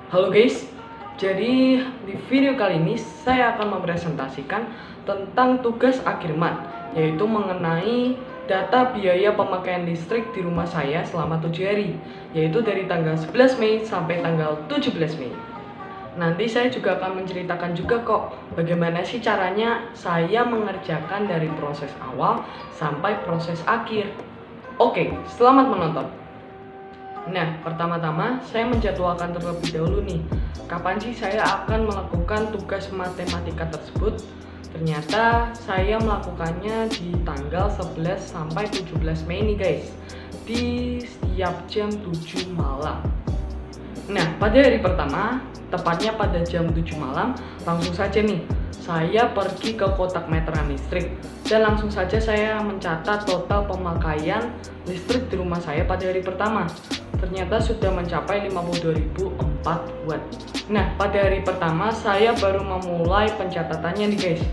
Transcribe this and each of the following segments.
Halo guys, jadi di video kali ini saya akan mempresentasikan tentang tugas akhirman, yaitu mengenai data biaya pemakaian listrik di rumah saya selama 7 hari, yaitu dari tanggal 11 Mei sampai tanggal 17 Mei. Nanti saya juga akan menceritakan juga kok bagaimana sih caranya saya mengerjakan dari proses awal sampai proses akhir. Oke, selamat menonton. Nah, pertama-tama saya menjadwalkan terlebih dahulu nih, kapan sih saya akan melakukan tugas matematika tersebut. Ternyata saya melakukannya di tanggal 11 sampai 17 Mei nih guys, di setiap jam 7 malam. Nah, pada hari pertama, tepatnya pada jam 7 malam, langsung saja nih, saya pergi ke kotak meteran listrik dan langsung saja saya mencatat total pemakaian listrik di rumah saya pada hari pertama. Ternyata sudah mencapai 52.004 watt. Nah, pada hari pertama saya baru memulai pencatatannya nih guys.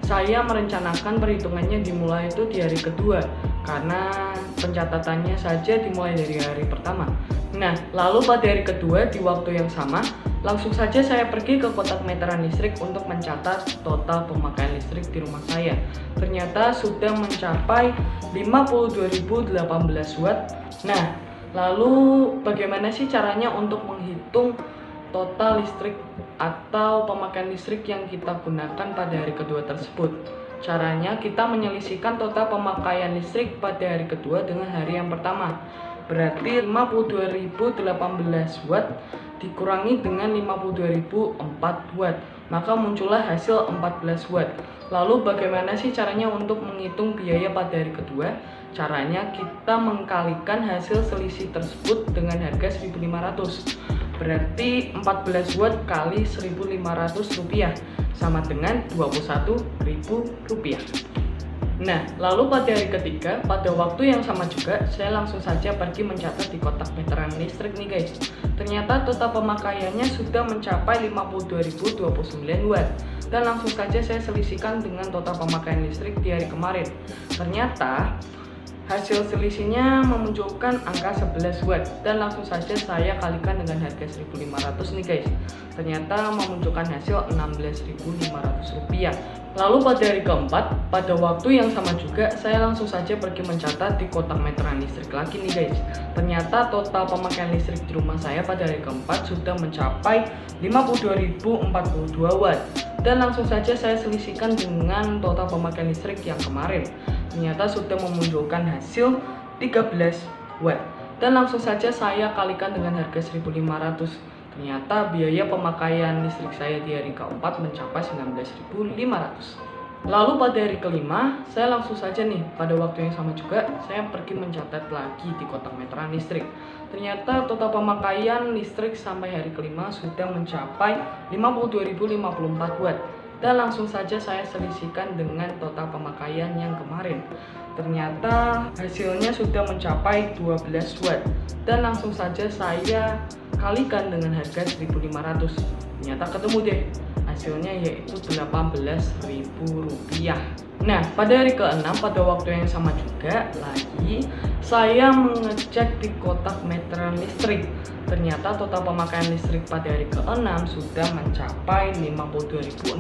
Saya merencanakan perhitungannya dimulai itu di hari kedua karena pencatatannya saja dimulai dari hari pertama. Nah, lalu pada hari kedua di waktu yang sama, langsung saja saya pergi ke kotak meteran listrik untuk mencatat total pemakaian listrik di rumah saya. Ternyata sudah mencapai 52.018 watt. Nah, lalu bagaimana sih caranya untuk menghitung total listrik atau pemakaian listrik yang kita gunakan pada hari kedua tersebut? Caranya kita menyelisihkan total pemakaian listrik pada hari kedua dengan hari yang pertama. Berarti 52.018 watt dikurangi dengan 52.004 watt, maka muncullah hasil 14 watt. Lalu bagaimana sih caranya untuk menghitung biaya pada hari kedua? Caranya kita mengkalikan hasil selisih tersebut dengan harga 1.500. Berarti 14 watt kali 1.500 rupiah sama dengan 21.000 rupiah. Nah, lalu pada hari ketiga, pada waktu yang sama juga, saya langsung saja pergi mencatat di kotak meteran listrik nih guys. Ternyata total pemakaiannya sudah mencapai 52.029 watt. Dan langsung saja saya selisihkan dengan total pemakaian listrik di hari kemarin. Ternyata hasil selisihnya memunculkan angka 11 watt dan langsung saja saya kalikan dengan harga 1.500 nih guys. Ternyata memunculkan hasil 16.500 rupiah. Lalu pada hari keempat, pada waktu yang sama juga, saya langsung saja pergi mencatat di kotak meteran listrik lagi nih guys. Ternyata total pemakaian listrik di rumah saya pada hari keempat sudah mencapai 52.042 watt. Dan langsung saja saya selisihkan dengan total pemakaian listrik yang kemarin. Ternyata sudah memunculkan hasil 13 watt. Dan langsung saja saya kalikan dengan harga 1.500. Ternyata biaya pemakaian listrik saya di hari keempat mencapai 19.500. Lalu pada hari kelima, saya langsung saja nih, pada waktu yang sama juga, saya pergi mencatat lagi di kotak meteran listrik. Ternyata total pemakaian listrik sampai hari kelima sudah mencapai 52.054 watt. Dan langsung saja saya selisihkan dengan total pemakaian yang kemarin. Ternyata hasilnya sudah mencapai 12 watt. Dan langsung saja saya kalikan dengan harga 1.500. Ternyata ketemu deh hasilnya, yaitu 18.000 rupiah. Nah, pada hari ke-6 pada waktu yang sama juga lagi saya mengecek di kotak meteran listrik. Ternyata total pemakaian listrik pada hari ke-6 sudah mencapai 52.067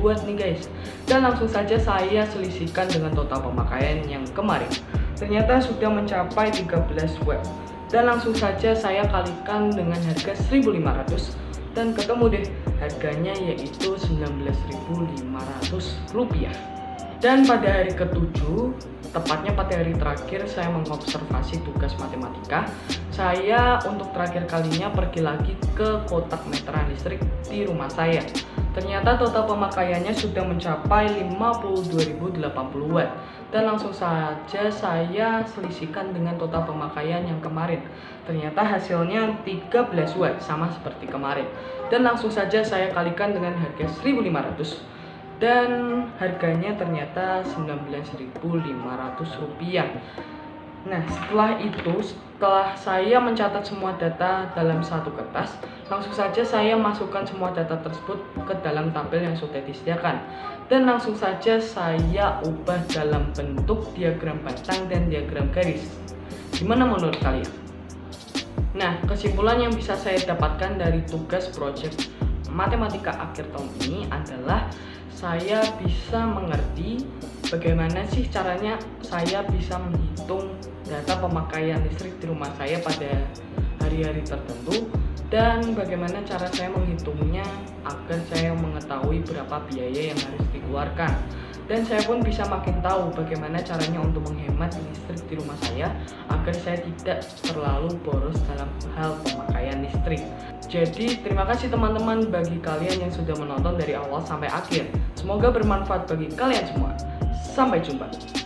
watt nih guys. Dan langsung saja saya selisihkan dengan total pemakaian yang kemarin. Ternyata sudah mencapai 13 watt. Dan langsung saja saya kalikan dengan harga 1.500 dan ketemu deh harganya, yaitu 19.500 rupiah. Dan pada hari ke-7, tepatnya pada hari terakhir saya mengobservasi tugas matematika, saya untuk terakhir kalinya pergi lagi ke kotak meteran listrik di rumah saya. Ternyata total pemakaiannya sudah mencapai 52.080 watt. Dan langsung saja saya selisihkan dengan total pemakaian yang kemarin. Ternyata hasilnya 13 watt, sama seperti kemarin. Dan langsung saja saya kalikan dengan harga 1.500. Dan harganya ternyata 19.500 rupiah. Nah, setelah saya mencatat semua data dalam satu kertas, langsung saja saya masukkan semua data tersebut ke dalam tabel yang sudah disediakan. Dan langsung saja saya ubah dalam bentuk diagram batang dan diagram garis. Gimana menurut kalian? Nah, kesimpulan yang bisa saya dapatkan dari tugas project matematika akhir tahun ini adalah saya bisa mengerti bagaimana sih caranya saya bisa menghitung data pemakaian listrik di rumah saya pada hari-hari tertentu, dan bagaimana cara saya menghitungnya agar saya mengetahui berapa biaya yang harus dikeluarkan. Dan saya pun bisa makin tahu bagaimana caranya untuk menghemat listrik di rumah saya agar saya tidak terlalu boros dalam hal pemakaian listrik. Jadi terima kasih teman-teman bagi kalian yang sudah menonton dari awal sampai akhir. Semoga bermanfaat bagi kalian semua. Sampai jumpa.